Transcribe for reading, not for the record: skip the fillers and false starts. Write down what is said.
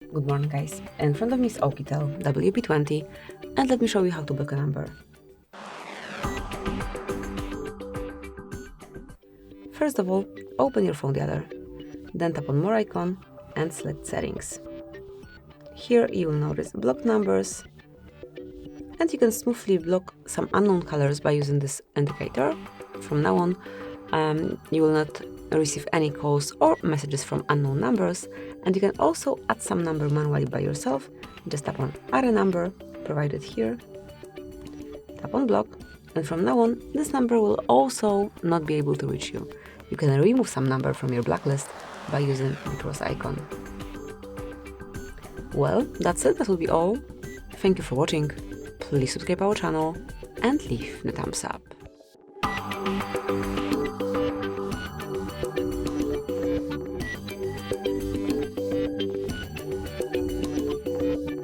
Good morning, guys. In front of me is OUKITEL WP20, and let me show you how to block a number. First of all, open your phone data, then tap on More icon and select Settings. Here you will notice block numbers, and you can smoothly block some unknown colors by using this indicator. From now on, you will not receive any calls or messages from unknown numbers, and you can also add some number manually by yourself. Just tap on Add a number provided here, tap on Block, and from now on this number will also not be able to reach you. You can remove some number from your blacklist by using the cross icon. Well, that's it, that will be all. Thank you for watching. Please subscribe our channel and leave the thumbs up.